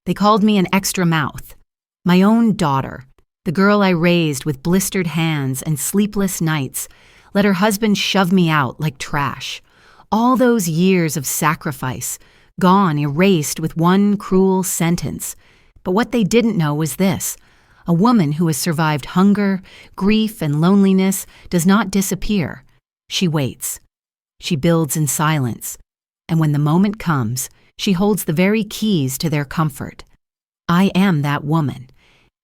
They called me an extra mouth. My own daughter, the girl I raised with blistered hands and sleepless nights, let her husband shove me out like trash. All those years of sacrifice, gone erased with one cruel sentence. But what they didn't know was this: a woman who has survived hunger, grief, and loneliness does not disappear. She waits. She builds in silence. And when the moment comes, she holds the very keys to their comfort. I am that woman.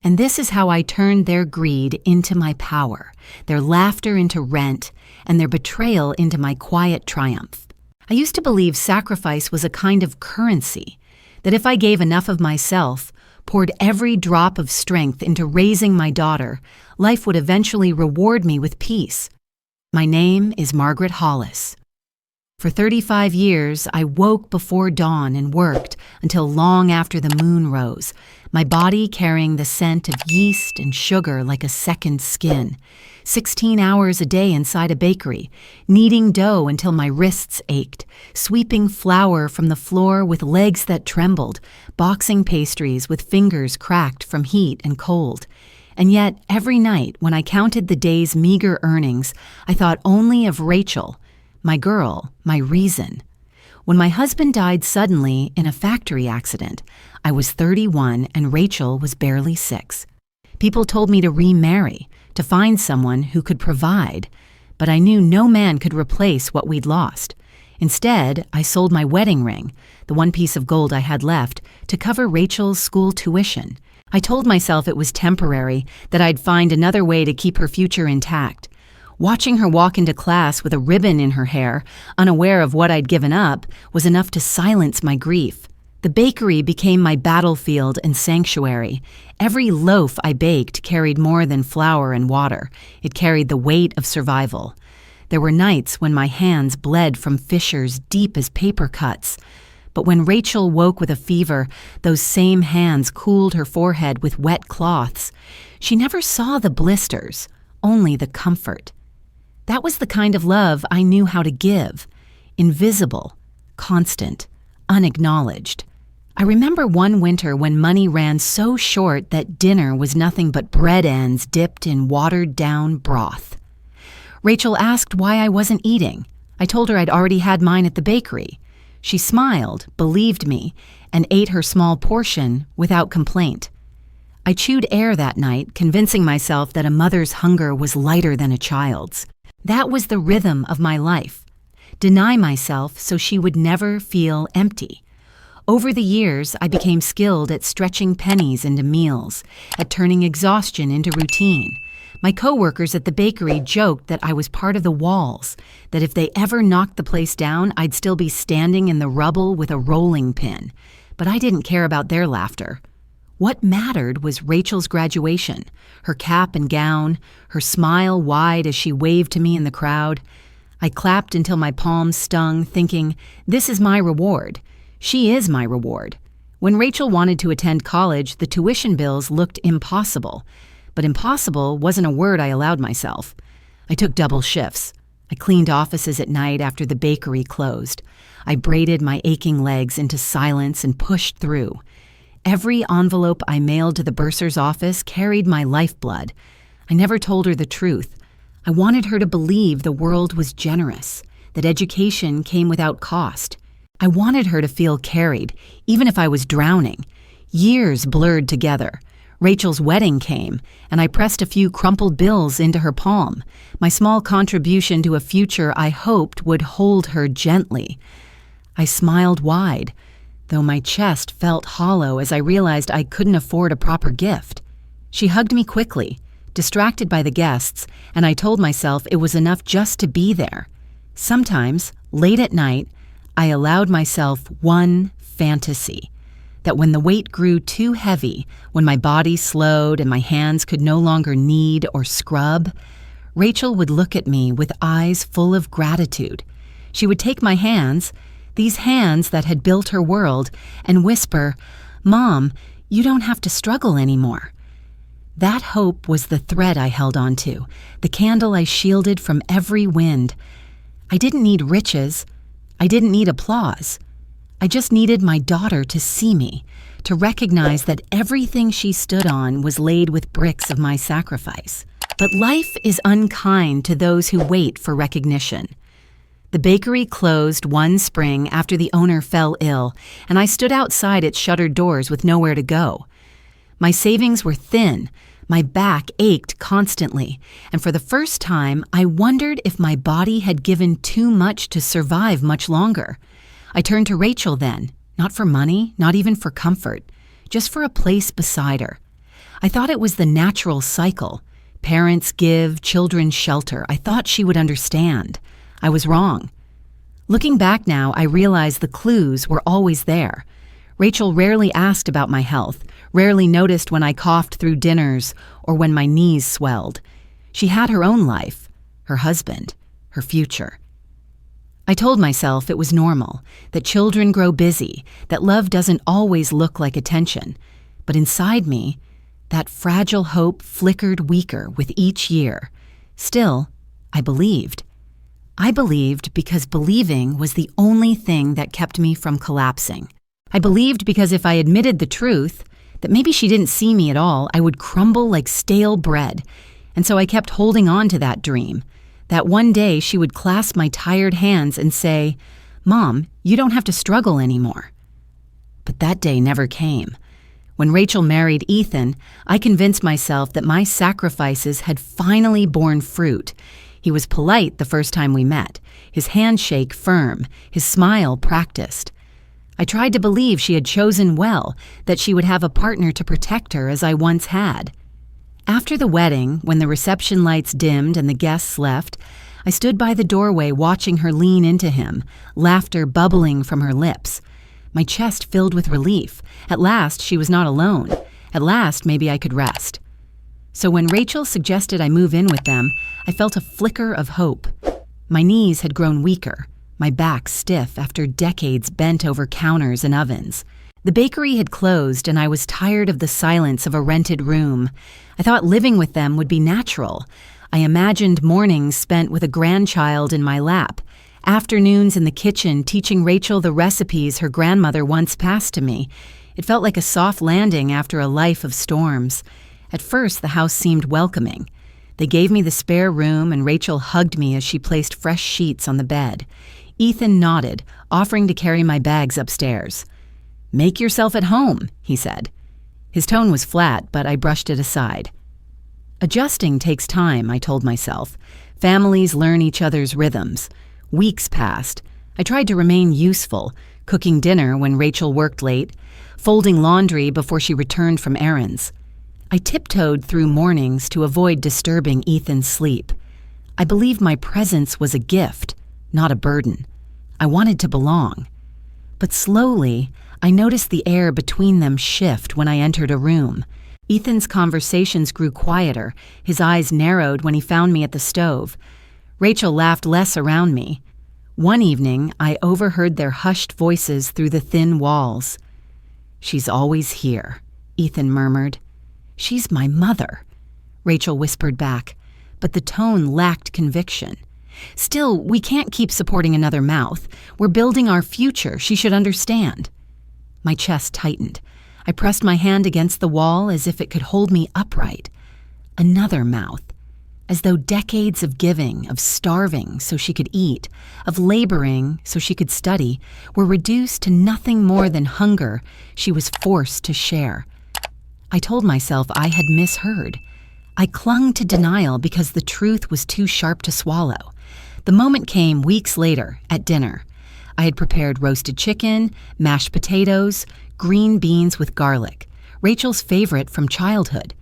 And this is how I turned their greed into my power, their laughter into rent, and their betrayal into my quiet triumph. I used to believe sacrifice was a kind of currency, that if I gave enough of myself, poured every drop of strength into raising my daughter, life would eventually reward me with peace. My name is Margaret Hollis. For 35 years, I woke before dawn and worked until long after the moon rose, my body carrying the scent of yeast and sugar like a second skin. 16 hours a day inside a bakery, kneading dough until my wrists ached, sweeping flour from the floor with legs that trembled, boxing pastries with fingers cracked from heat and cold. And yet, every night when I counted the day's meager earnings, I thought only of Rachel, my girl, my reason. When my husband died suddenly in a factory accident, I was 31 and Rachel was barely 6. People told me to remarry, to find someone who could provide, but I knew no man could replace what we'd lost. Instead, I sold my wedding ring, the one piece of gold I had left, to cover Rachel's school tuition. I told myself it was temporary, that I'd find another way to keep her future intact. Watching her walk into class with a ribbon in her hair, unaware of what I'd given up, was enough to silence my grief. The bakery became my battlefield and sanctuary. Every loaf I baked carried more than flour and water. It carried the weight of survival. There were nights when my hands bled from fissures deep as paper cuts. But when Rachel woke with a fever, those same hands cooled her forehead with wet cloths. She never saw the blisters, only the comfort. That was the kind of love I knew how to give. Invisible, constant, unacknowledged. I remember one winter when money ran so short that dinner was nothing but bread ends dipped in watered-down broth. Rachel asked why I wasn't eating. I told her I'd already had mine at the bakery. She smiled, believed me, and ate her small portion without complaint. I chewed air that night, convincing myself that a mother's hunger was lighter than a child's. That was the rhythm of my life. Deny myself so she would never feel empty. Over the years, I became skilled at stretching pennies into meals, at turning exhaustion into routine. My coworkers at the bakery joked that I was part of the walls, that if they ever knocked the place down, I'd still be standing in the rubble with a rolling pin. But I didn't care about their laughter. What mattered was Rachel's graduation, her cap and gown, her smile wide as she waved to me in the crowd. I clapped until my palms stung, thinking, this is my reward. She is my reward. When Rachel wanted to attend college, the tuition bills looked impossible. But impossible wasn't a word I allowed myself. I took double shifts. I cleaned offices at night after the bakery closed. I braided my aching legs into silence and pushed through. Every envelope I mailed to the bursar's office carried my lifeblood. I never told her the truth. I wanted her to believe the world was generous, that education came without cost. I wanted her to feel carried, even if I was drowning. Years blurred together. Rachel's wedding came, and I pressed a few crumpled bills into her palm, my small contribution to a future I hoped would hold her gently. I smiled wide, though my chest felt hollow as I realized I couldn't afford a proper gift. She hugged me quickly, distracted by the guests, and I told myself it was enough just to be there. Sometimes, late at night, I allowed myself one fantasy, that when the weight grew too heavy, when my body slowed and my hands could no longer knead or scrub, Rachel would look at me with eyes full of gratitude. She would take my hands, these hands that had built her world, and whisper, "Mom, you don't have to struggle anymore." That hope was the thread I held onto, the candle I shielded from every wind. I didn't need riches. I didn't need applause. I just needed my daughter to see me, to recognize that everything she stood on was laid with bricks of my sacrifice. But life is unkind to those who wait for recognition. The bakery closed one spring after the owner fell ill, and I stood outside its shuttered doors with nowhere to go. My savings were thin, my back ached constantly, and for the first time, I wondered if my body had given too much to survive much longer. I turned to Rachel then, not for money, not even for comfort, just for a place beside her. I thought it was the natural cycle. Parents give, children shelter. I thought she would understand. I was wrong. Looking back now, I realize the clues were always there. Rachel rarely asked about my health, rarely noticed when I coughed through dinners or when my knees swelled. She had her own life, her husband, her future. I told myself it was normal, that children grow busy, that love doesn't always look like attention. But inside me, that fragile hope flickered weaker with each year. Still, I believed. I believed because believing was the only thing that kept me from collapsing. I believed because if I admitted the truth, that maybe she didn't see me at all, I would crumble like stale bread. And so I kept holding on to that dream, that one day she would clasp my tired hands and say, "Mom, you don't have to struggle anymore." But that day never came. When Rachel married Ethan, I convinced myself that my sacrifices had finally borne fruit. He was polite the first time we met, his handshake firm, his smile practiced. I tried to believe she had chosen well, that she would have a partner to protect her as I once had. After the wedding, when the reception lights dimmed and the guests left, I stood by the doorway watching her lean into him, laughter bubbling from her lips. My chest filled with relief. At last, she was not alone. At last, maybe I could rest. So when Rachel suggested I move in with them, I felt a flicker of hope. My knees had grown weaker, my back stiff after decades bent over counters and ovens. The bakery had closed, and I was tired of the silence of a rented room. I thought living with them would be natural. I imagined mornings spent with a grandchild in my lap, afternoons in the kitchen teaching Rachel the recipes her grandmother once passed to me. It felt like a soft landing after a life of storms. At first, the house seemed welcoming. They gave me the spare room, and Rachel hugged me as she placed fresh sheets on the bed. Ethan nodded, offering to carry my bags upstairs. "Make yourself at home," he said. His tone was flat, but I brushed it aside. Adjusting takes time, I told myself. Families learn each other's rhythms. Weeks passed. I tried to remain useful, cooking dinner when Rachel worked late, folding laundry before she returned from errands. I tiptoed through mornings to avoid disturbing Ethan's sleep. I believed my presence was a gift, not a burden. I wanted to belong. But slowly, I noticed the air between them shift when I entered a room. Ethan's conversations grew quieter, his eyes narrowed when he found me at the stove. Rachel laughed less around me. One evening, I overheard their hushed voices through the thin walls. "She's always here," Ethan murmured. "She's my mother," Rachel whispered back, but the tone lacked conviction. "Still, we can't keep supporting another mouth. We're building our future. She should understand." My chest tightened. I pressed my hand against the wall as if it could hold me upright. Another mouth. As though decades of giving, of starving so she could eat, of laboring so she could study, were reduced to nothing more than hunger she was forced to share. I told myself I had misheard. I clung to denial because the truth was too sharp to swallow. The moment came weeks later, at dinner. I had prepared roasted chicken, mashed potatoes, green beans with garlic, Rachel's favorite from childhood.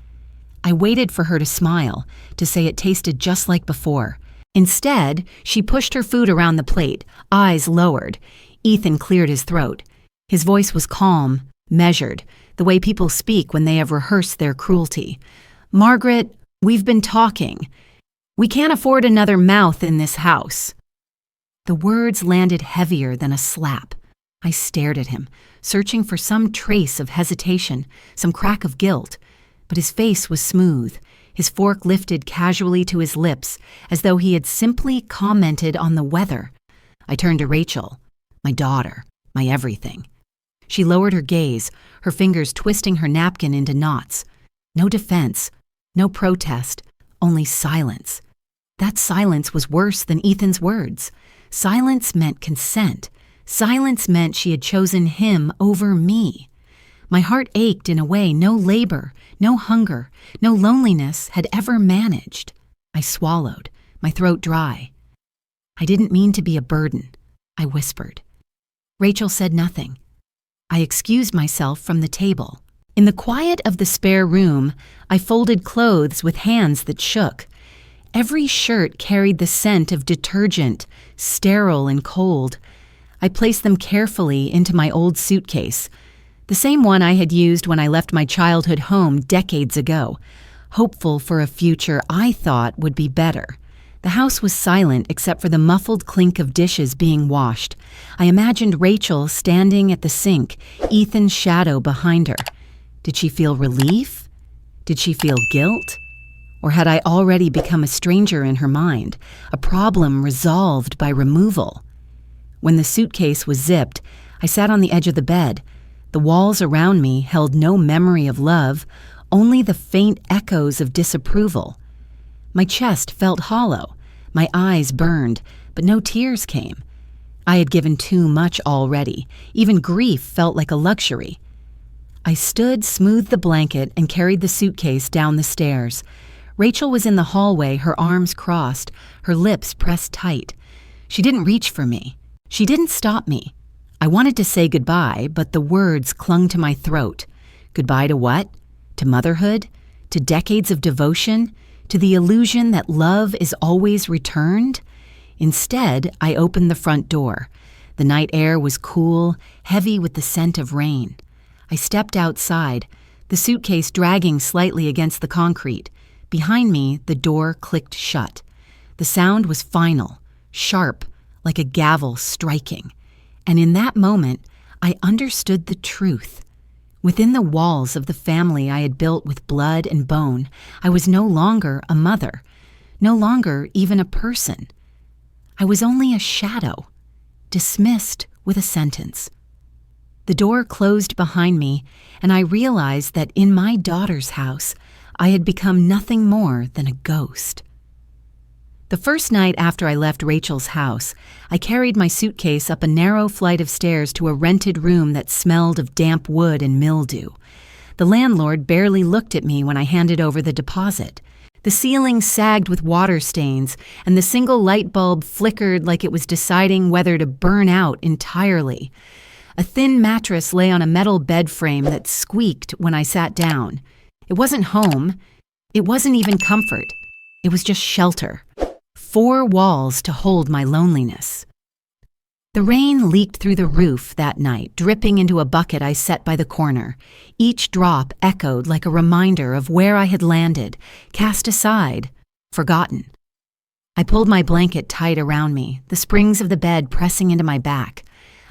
I waited for her to smile, to say it tasted just like before. Instead, she pushed her food around the plate, eyes lowered. Ethan cleared his throat. His voice was calm, measured, the way people speak when they have rehearsed their cruelty. "Margaret, we've been talking. We can't afford another mouth in this house." The words landed heavier than a slap. I stared at him, searching for some trace of hesitation, some crack of guilt. But his face was smooth, his fork lifted casually to his lips, as though he had simply commented on the weather. I turned to Rachel, my daughter, my everything. She lowered her gaze, her fingers twisting her napkin into knots. No defense, no protest, only silence. That silence was worse than Ethan's words. Silence meant consent. Silence meant she had chosen him over me. My heart ached in a way no labor, no hunger, no loneliness had ever managed. I swallowed, my throat dry. I didn't mean to be a burden, I whispered. Rachel said nothing. I excused myself from the table. In the quiet of the spare room, I folded clothes with hands that shook. Every shirt carried the scent of detergent, sterile and cold. I placed them carefully into my old suitcase, the same one I had used when I left my childhood home decades ago, hopeful for a future I thought would be better. The house was silent except for the muffled clink of dishes being washed. I imagined Rachel standing at the sink, Ethan's shadow behind her. Did she feel relief? Did she feel guilt? Or had I already become a stranger in her mind, a problem resolved by removal? When the suitcase was zipped, I sat on the edge of the bed. The walls around me held no memory of love, only the faint echoes of disapproval. My chest felt hollow, my eyes burned, but no tears came. I had given too much already. Even grief felt like a luxury. I stood, smoothed the blanket, and carried the suitcase down the stairs. Rachel was in the hallway, her arms crossed, her lips pressed tight. She didn't reach for me. She didn't stop me. I wanted to say goodbye, but the words clung to my throat. Goodbye to what? To motherhood? To decades of devotion? To the illusion that love is always returned? Instead, I opened the front door. The night air was cool, heavy with the scent of rain. I stepped outside, the suitcase dragging slightly against the concrete. Behind me, the door clicked shut. The sound was final, sharp, like a gavel striking. And in that moment, I understood the truth. Within the walls of the family I had built with blood and bone, I was no longer a mother, no longer even a person. I was only a shadow, dismissed with a sentence. The door closed behind me, and I realized that in my daughter's house, I had become nothing more than a ghost. The first night after I left Rachel's house, I carried my suitcase up a narrow flight of stairs to a rented room that smelled of damp wood and mildew. The landlord barely looked at me when I handed over the deposit. The ceiling sagged with water stains, and the single light bulb flickered like it was deciding whether to burn out entirely. A thin mattress lay on a metal bed frame that squeaked when I sat down. It wasn't home. It wasn't even comfort. It was just shelter. 4 walls to hold my loneliness. The rain leaked through the roof that night, dripping into a bucket I set by the corner. Each drop echoed like a reminder of where I had landed, cast aside, forgotten. I pulled my blanket tight around me, the springs of the bed pressing into my back.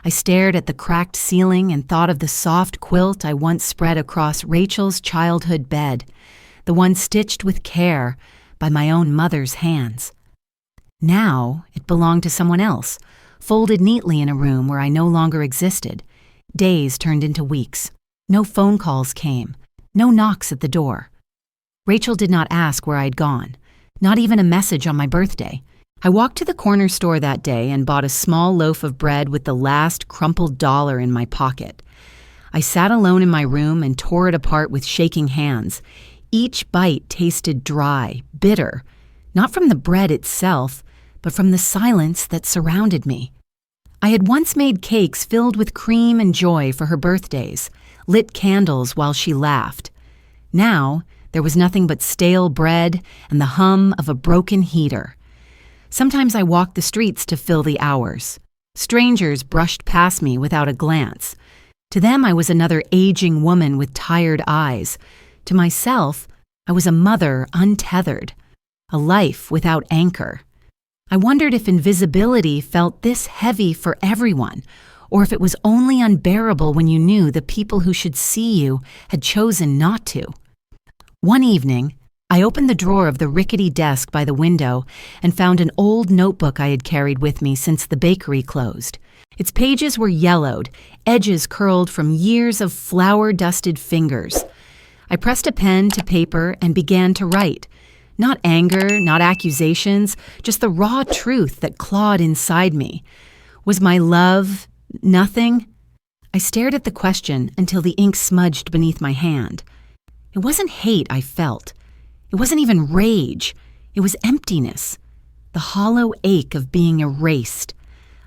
I stared at the cracked ceiling and thought of the soft quilt I once spread across Rachel's childhood bed, the one stitched with care by my own mother's hands. Now it belonged to someone else, folded neatly in a room where I no longer existed. Days turned into weeks. No phone calls came, no knocks at the door. Rachel did not ask where I'd gone, not even a message on my birthday. I walked to the corner store that day and bought a small loaf of bread with the last crumpled dollar in my pocket. I sat alone in my room and tore it apart with shaking hands. Each bite tasted dry, bitter, not from the bread itself, but from the silence that surrounded me. I had once made cakes filled with cream and joy for her birthdays, lit candles while she laughed. Now, there was nothing but stale bread and the hum of a broken heater. Sometimes I walked the streets to fill the hours. Strangers brushed past me without a glance. To them, I was another aging woman with tired eyes. To myself, I was a mother untethered, a life without anchor. I wondered if invisibility felt this heavy for everyone, or if it was only unbearable when you knew the people who should see you had chosen not to. One evening, I opened the drawer of the rickety desk by the window and found an old notebook I had carried with me since the bakery closed. Its pages were yellowed, edges curled from years of flour-dusted fingers. I pressed a pen to paper and began to write. Not anger, not accusations, just the raw truth that clawed inside me. Was my love nothing? I stared at the question until the ink smudged beneath my hand. It wasn't hate I felt. It wasn't even rage. It was emptiness. The hollow ache of being erased.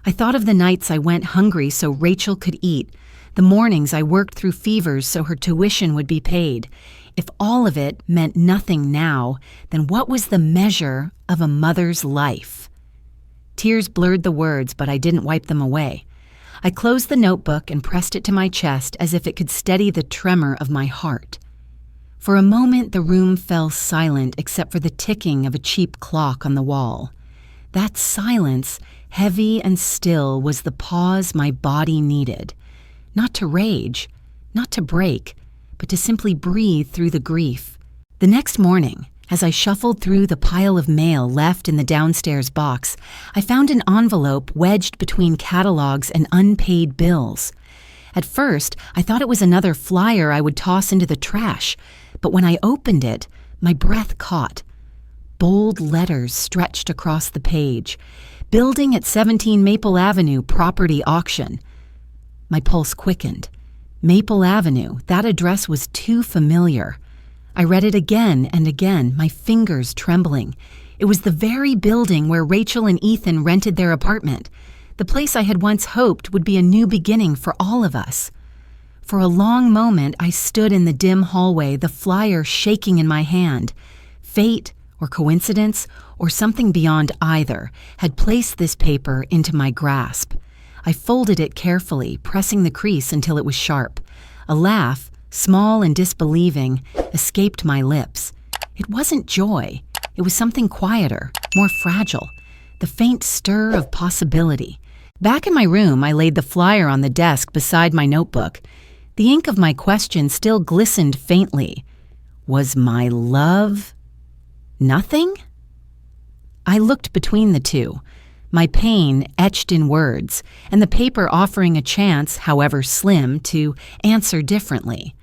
I thought of the nights I went hungry so Rachel could eat, the mornings I worked through fevers so her tuition would be paid. If all of it meant nothing now, then what was the measure of a mother's life? Tears blurred the words, but I didn't wipe them away. I closed the notebook and pressed it to my chest as if it could steady the tremor of my heart. For a moment, the room fell silent except for the ticking of a cheap clock on the wall. That silence, heavy and still, was the pause my body needed. Not to rage, not to break, but to simply breathe through the grief. The next morning, as I shuffled through the pile of mail left in the downstairs box, I found an envelope wedged between catalogs and unpaid bills. At first, I thought it was another flyer I would toss into the trash, but when I opened it, my breath caught. Bold letters stretched across the page. Building at 17 Maple Avenue, property auction. My pulse quickened. Maple Avenue, that address was too familiar. I read it again and again, my fingers trembling. It was the very building where Rachel and Ethan rented their apartment, the place I had once hoped would be a new beginning for all of us. For a long moment, I stood in the dim hallway, the flyer shaking in my hand. Fate, or coincidence, or something beyond either, had placed this paper into my grasp. I folded it carefully, pressing the crease until it was sharp. A laugh, small and disbelieving, escaped my lips. It wasn't joy. It was something quieter, more fragile, the faint stir of possibility. Back in my room, I laid the flyer on the desk beside my notebook. The ink of my question still glistened faintly. Was my love nothing? I looked between the two, my pain etched in words, and the paper offering a chance, however slim, to answer differently.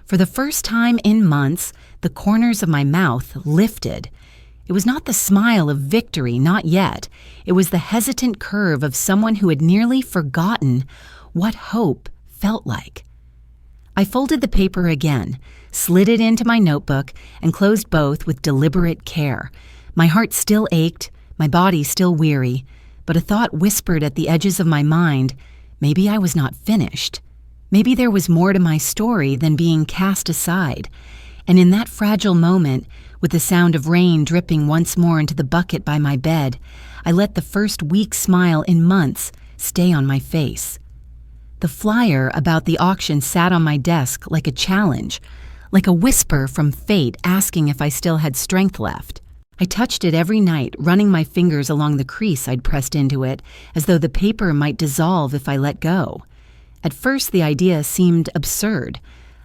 For the first time in months, the corners of my mouth lifted. It was not the smile of victory, not yet. It was the hesitant curve of someone who had nearly forgotten what hope felt like. I folded the paper again, slid it into my notebook, and closed both with deliberate care. My heart still ached, my body still weary, but a thought whispered at the edges of my mind, maybe I was not finished. Maybe there was more to my story than being cast aside. And in that fragile moment, with the sound of rain dripping once more into the bucket by my bed, I let the first weak smile in months stay on my face. The flyer about the auction sat on my desk like a challenge, like a whisper from fate asking if I still had strength left. I touched it every night, running my fingers along the crease I'd pressed into it, as though the paper might dissolve if I let go. At first, the idea seemed absurd.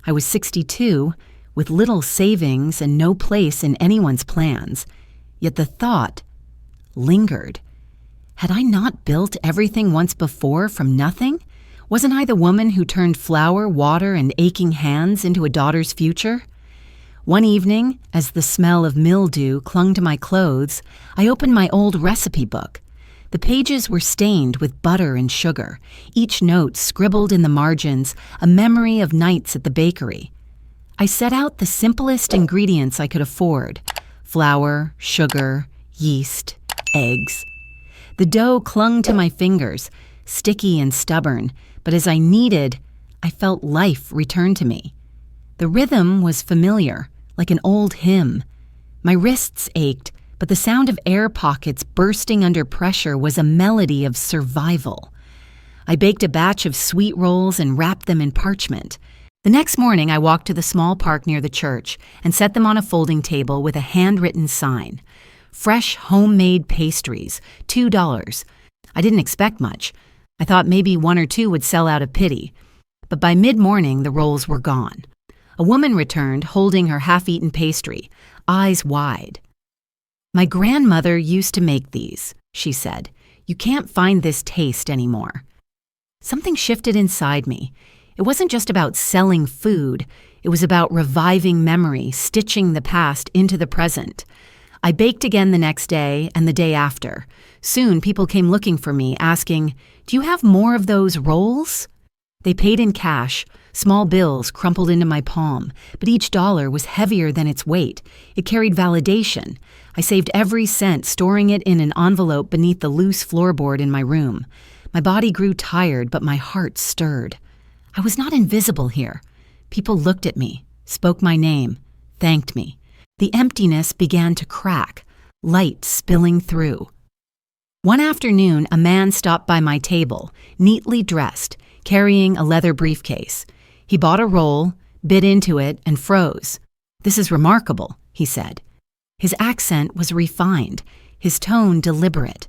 I was 62, with little savings and no place in anyone's plans. Yet the thought lingered. Had I not built everything once before from nothing? Wasn't I the woman who turned flour, water, and aching hands into a daughter's future? One evening, as the smell of mildew clung to my clothes, I opened my old recipe book. The pages were stained with butter and sugar, each note scribbled in the margins, a memory of nights at the bakery. I set out the simplest ingredients I could afford: flour, sugar, yeast, eggs. The dough clung to my fingers, sticky and stubborn, but as I kneaded, I felt life return to me. The rhythm was familiar, like an old hymn. My wrists ached, but the sound of air pockets bursting under pressure was a melody of survival. I baked a batch of sweet rolls and wrapped them in parchment. The next morning, I walked to the small park near the church and set them on a folding table with a handwritten sign. Fresh homemade pastries, $2. I didn't expect much. I thought maybe one or two would sell out of pity. But by mid-morning, the rolls were gone. A woman returned, holding her half-eaten pastry, eyes wide. "My grandmother used to make these," she said. "You can't find this taste anymore." Something shifted inside me. It wasn't just about selling food. It was about reviving memory, stitching the past into the present. I baked again the next day and the day after. Soon, people came looking for me, asking, "Do you have more of those rolls?" They paid in cash, small bills crumpled into my palm, but each dollar was heavier than its weight. It carried validation. I saved every cent, storing it in an envelope beneath the loose floorboard in my room. My body grew tired, but my heart stirred. I was not invisible here. People looked at me, spoke my name, thanked me. The emptiness began to crack, light spilling through. One afternoon, a man stopped by my table, neatly dressed, carrying a leather briefcase. He bought a roll, bit into it, and froze. "This is remarkable," he said. His accent was refined, his tone deliberate.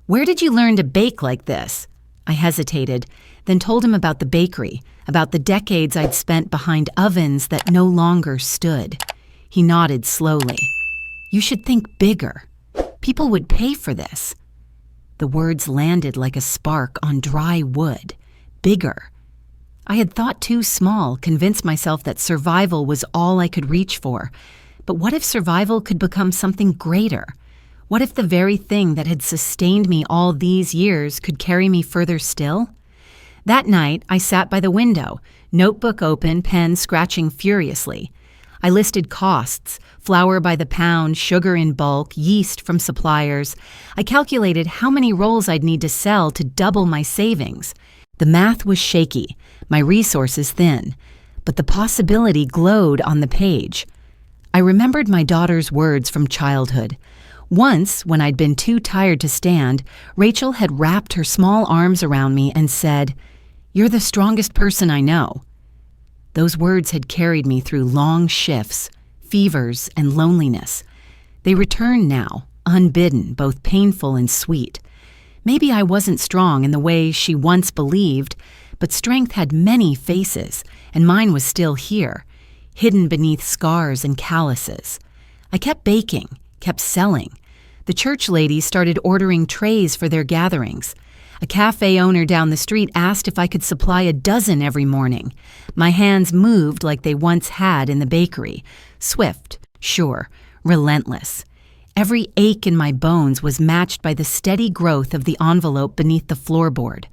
"Where did you learn to bake like this?" I hesitated, then told him about the bakery, about the decades I'd spent behind ovens that no longer stood. He nodded slowly. "You should think bigger. People would pay for this." The words landed like a spark on dry wood. Bigger. I had thought too small, convinced myself that survival was all I could reach for. But what if survival could become something greater? What if the very thing that had sustained me all these years could carry me further still? That night, I sat by the window, notebook open, pen scratching furiously. I listed costs: flour by the pound, sugar in bulk, yeast from suppliers. I calculated how many rolls I'd need to sell to double my savings. The math was shaky, my resources thin, but the possibility glowed on the page. I remembered my daughter's words from childhood. Once, when I'd been too tired to stand, Rachel had wrapped her small arms around me and said, "You're the strongest person I know." Those words had carried me through long shifts, fevers, and loneliness. They returned now, unbidden, both painful and sweet. Maybe I wasn't strong in the way she once believed, but strength had many faces, and mine was still here, hidden beneath scars and calluses. I kept baking, kept selling. The church ladies started ordering trays for their gatherings. A cafe owner down the street asked if I could supply a dozen every morning. My hands moved like they once had in the bakery. Swift, sure, relentless. Every ache in my bones was matched by the steady growth of the envelope beneath the floorboard.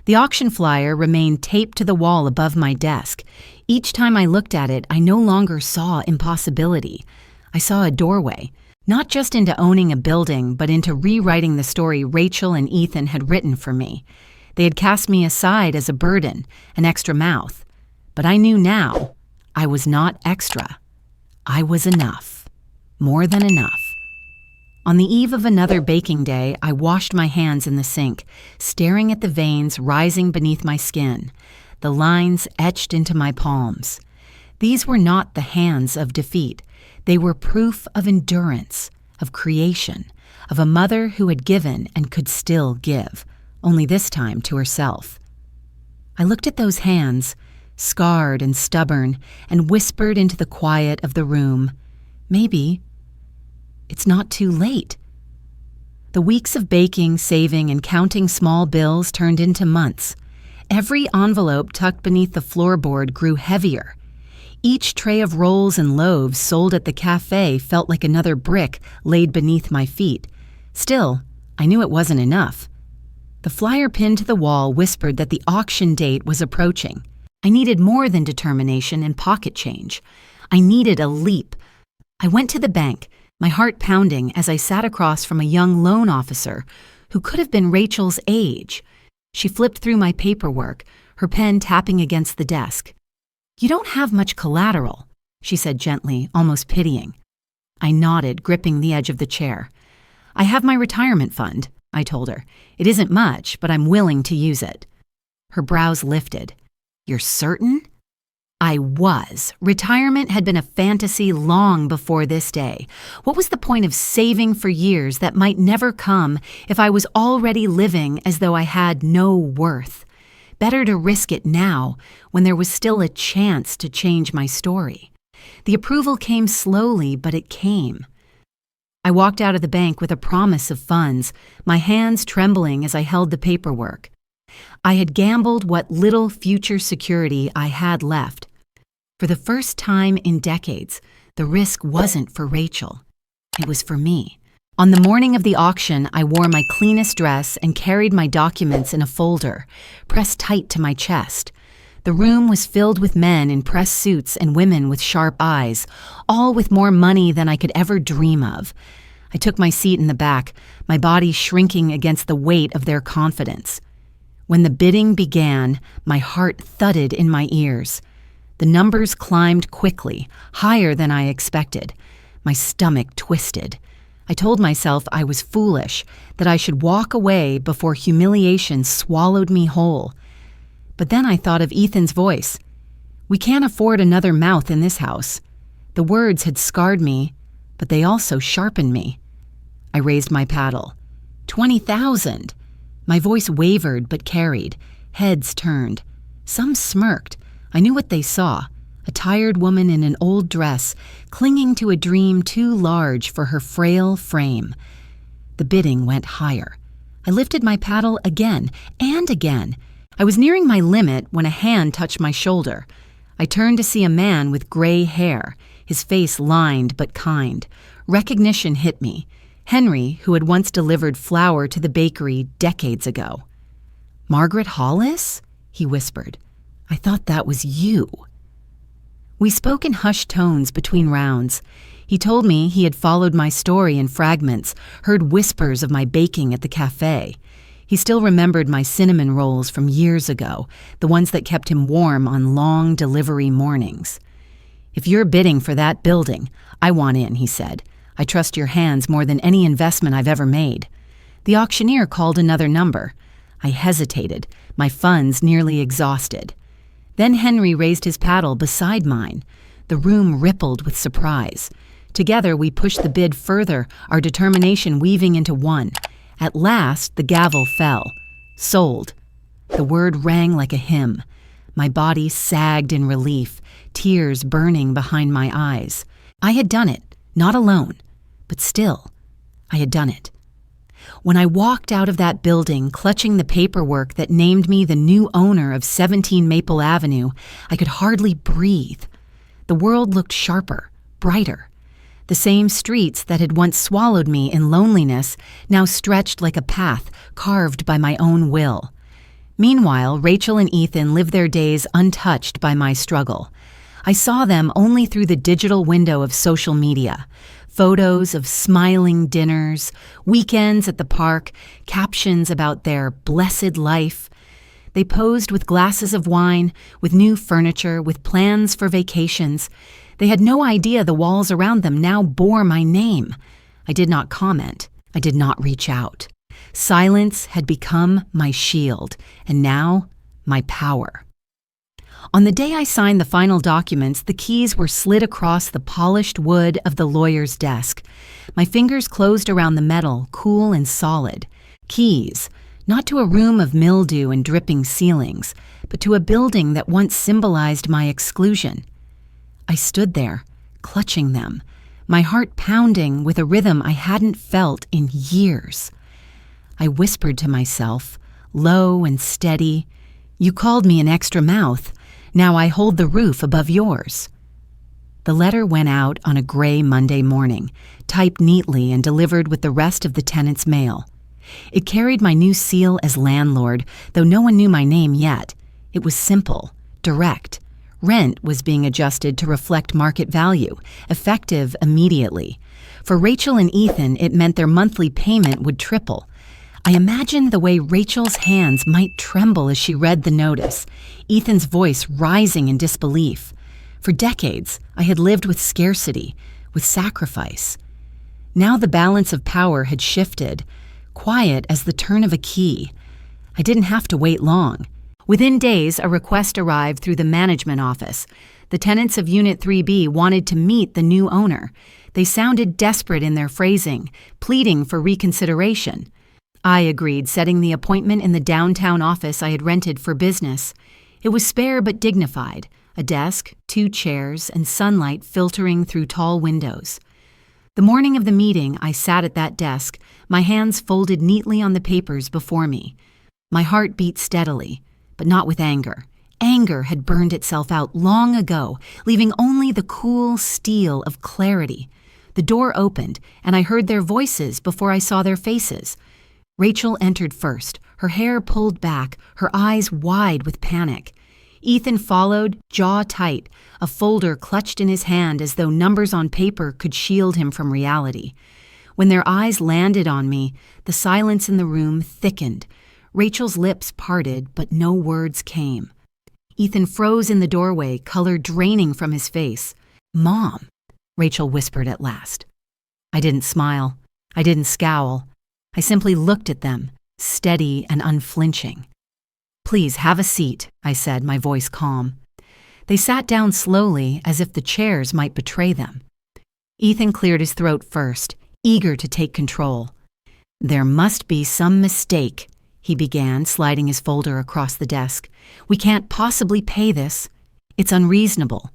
The auction flyer remained taped to the wall above my desk. Each time I looked at it, I no longer saw impossibility. I saw a doorway. Not just into owning a building, but into rewriting the story Rachel and Ethan had written for me. They had cast me aside as a burden, an extra mouth. But I knew now, I was not extra. I was enough. More than enough. On the eve of another baking day, I washed my hands in the sink, staring at the veins rising beneath my skin, the lines etched into my palms. These were not the hands of defeat. They were proof of endurance, of creation, of a mother who had given and could still give, only this time to herself. I looked at those hands, scarred and stubborn, and whispered into the quiet of the room, "Maybe it's not too late." The weeks of baking, saving, and counting small bills turned into months. Every envelope tucked beneath the floorboard grew heavier. Each tray of rolls and loaves sold at the cafe felt like another brick laid beneath my feet. Still, I knew it wasn't enough. The flyer pinned to the wall whispered that the auction date was approaching. I needed more than determination and pocket change. I needed a leap. I went to the bank, my heart pounding as I sat across from a young loan officer who could have been Rachel's age. She flipped through my paperwork, her pen tapping against the desk. "You don't have much collateral," she said gently, almost pitying. I nodded, gripping the edge of the chair. "I have my retirement fund," I told her. "It isn't much, but I'm willing to use it." Her brows lifted. "You're certain?" I was. Retirement had been a fantasy long before this day. What was the point of saving for years that might never come if I was already living as though I had no worth? Better to risk it now, when there was still a chance to change my story. The approval came slowly, but it came. I walked out of the bank with a promise of funds, my hands trembling as I held the paperwork. I had gambled what little future security I had left. For the first time in decades, the risk wasn't for Rachel. It was for me. On the morning of the auction, I wore my cleanest dress and carried my documents in a folder, pressed tight to my chest. The room was filled with men in press suits and women with sharp eyes, all with more money than I could ever dream of. I took my seat in the back, my body shrinking against the weight of their confidence. When the bidding began, my heart thudded in my ears. The numbers climbed quickly, higher than I expected. My stomach twisted. I told myself I was foolish, that I should walk away before humiliation swallowed me whole. But then I thought of Ethan's voice. "We can't afford another mouth in this house." The words had scarred me, but they also sharpened me. I raised my paddle. 20,000! My voice wavered but carried. Heads turned. Some smirked. I knew what they saw. A tired woman in an old dress, clinging to a dream too large for her frail frame. The bidding went higher. I lifted my paddle again and again. I was nearing my limit when a hand touched my shoulder. I turned to see a man with gray hair, his face lined but kind. Recognition hit me. Henry, who had once delivered flour to the bakery decades ago. "Margaret Hollis?" he whispered. "I thought that was you." We spoke in hushed tones between rounds. He told me he had followed my story in fragments, heard whispers of my baking at the cafe. He still remembered my cinnamon rolls from years ago, the ones that kept him warm on long delivery mornings. "If you're bidding for that building, I want in," he said. "I trust your hands more than any investment I've ever made." The auctioneer called another number. I hesitated, my funds nearly exhausted. Then Henry raised his paddle beside mine. The room rippled with surprise. Together we pushed the bid further, our determination weaving into one. At last, the gavel fell. Sold. The word rang like a hymn. My body sagged in relief, tears burning behind my eyes. I had done it, not alone, but still, I had done it. When I walked out of that building, clutching the paperwork that named me the new owner of 17 Maple Avenue, I could hardly breathe. The world looked sharper, brighter. The same streets that had once swallowed me in loneliness now stretched like a path carved by my own will. Meanwhile, Rachel and Ethan lived their days untouched by my struggle. I saw them only through the digital window of social media. Photos of smiling dinners, weekends at the park, captions about their blessed life. They posed with glasses of wine, with new furniture, with plans for vacations. They had no idea the walls around them now bore my name. I did not comment. I did not reach out. Silence had become my shield, and now my power. On the day I signed the final documents, the keys were slid across the polished wood of the lawyer's desk. My fingers closed around the metal, cool and solid. Keys, not to a room of mildew and dripping ceilings, but to a building that once symbolized my exclusion. I stood there, clutching them, my heart pounding with a rhythm I hadn't felt in years. I whispered to myself, low and steady, "You called me an extra mouth. Now I hold the roof above yours." The letter went out on a gray Monday morning, typed neatly and delivered with the rest of the tenant's mail. It carried my new seal as landlord, though no one knew my name yet. It was simple, direct. Rent was being adjusted to reflect market value, effective immediately. For Rachel and Ethan, it meant their monthly payment would triple. I imagined the way Rachel's hands might tremble as she read the notice, Ethan's voice rising in disbelief. For decades, I had lived with scarcity, with sacrifice. Now the balance of power had shifted, quiet as the turn of a key. I didn't have to wait long. Within days, a request arrived through the management office. The tenants of Unit 3B wanted to meet the new owner. They sounded desperate in their phrasing, pleading for reconsideration. I agreed, setting the appointment in the downtown office I had rented for business. It was spare but dignified, a desk, 2 chairs, and sunlight filtering through tall windows. The morning of the meeting, I sat at that desk, my hands folded neatly on the papers before me. My heart beat steadily, but not with anger. Anger had burned itself out long ago, leaving only the cool steel of clarity. The door opened, and I heard their voices before I saw their faces. Rachel entered first, her hair pulled back, her eyes wide with panic. Ethan followed, jaw tight, a folder clutched in his hand as though numbers on paper could shield him from reality. When their eyes landed on me, the silence in the room thickened. Rachel's lips parted, but no words came. Ethan froze in the doorway, color draining from his face. "Mom," Rachel whispered at last. I didn't smile. I didn't scowl. I simply looked at them, steady and unflinching. "Please have a seat," I said, my voice calm. They sat down slowly, as if the chairs might betray them. Ethan cleared his throat first, eager to take control. "There must be some mistake," he began, sliding his folder across the desk. "We can't possibly pay this. It's unreasonable.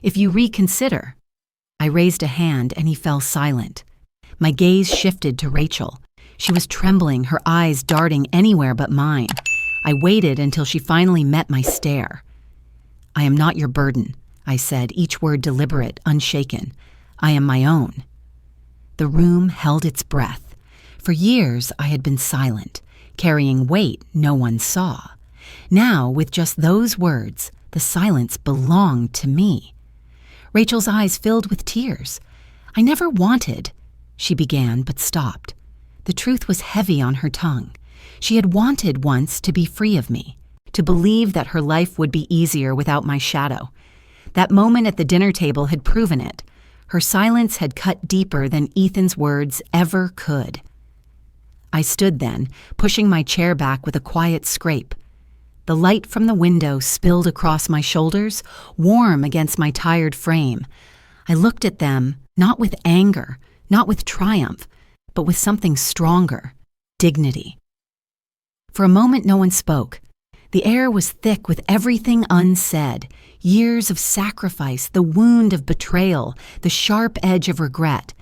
If you reconsider—" I raised a hand and he fell silent. My gaze shifted to Rachel. She was trembling, her eyes darting anywhere but mine. I waited until she finally met my stare. "I am not your burden," I said, each word deliberate, unshaken. "I am my own." The room held its breath. For years I had been silent, carrying weight no one saw. Now, with just those words, the silence belonged to me. Rachel's eyes filled with tears. "I never wanted," she began, but stopped. The truth was heavy on her tongue. She had wanted once to be free of me, to believe that her life would be easier without my shadow. That moment at the dinner table had proven it. Her silence had cut deeper than Ethan's words ever could. I stood then, pushing my chair back with a quiet scrape. The light from the window spilled across my shoulders, warm against my tired frame. I looked at them, not with anger, not with triumph, but with something stronger, dignity. For a moment no one spoke. The air was thick with everything unsaid, years of sacrifice, the wound of betrayal, the sharp edge of regret.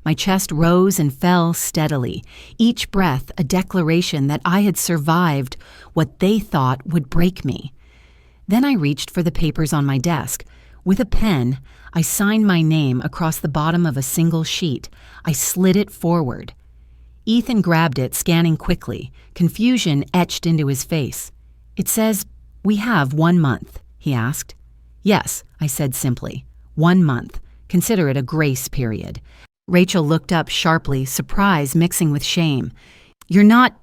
My chest rose and fell steadily, each breath a declaration that I had survived what they thought would break me. Then I reached for the papers on my desk. With a pen, I signed my name across the bottom of a single sheet. I slid it forward. Ethan grabbed it, scanning quickly, confusion etched into his face. "It says, we have 1 month," he asked. "Yes," I said simply. 1 month. Consider it a grace period. Rachel looked up sharply, surprise mixing with shame. "You're not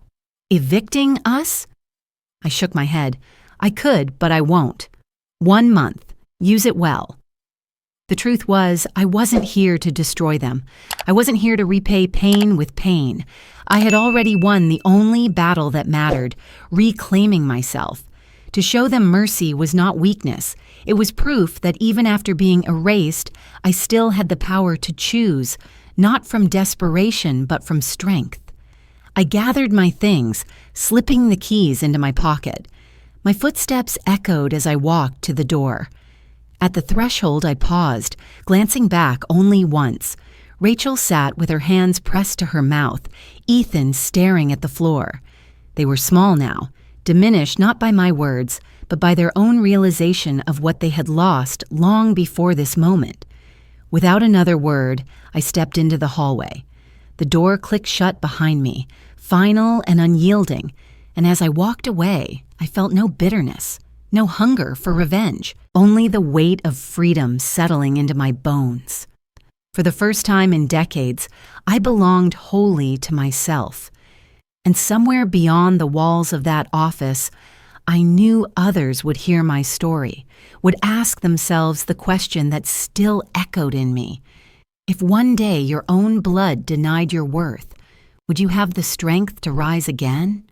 evicting us?" I shook my head. "I could, but I won't. 1 month. Use it well." The truth was, I wasn't here to destroy them. I wasn't here to repay pain with pain. I had already won the only battle that mattered, reclaiming myself. To show them mercy was not weakness. It was proof that even after being erased, I still had the power to choose, not from desperation, but from strength. I gathered my things, slipping the keys into my pocket. My footsteps echoed as I walked to the door. At the threshold, I paused, glancing back only once. Rachel sat with her hands pressed to her mouth, Ethan staring at the floor. They were small now, diminished not by my words, but by their own realization of what they had lost long before this moment. Without another word, I stepped into the hallway. The door clicked shut behind me, final and unyielding, and as I walked away, I felt no bitterness, no hunger for revenge, only the weight of freedom settling into my bones. For the first time in decades, I belonged wholly to myself. And somewhere beyond the walls of that office, I knew others would hear my story, would ask themselves the question that still echoed in me. If one day your own blood denied your worth, would you have the strength to rise again?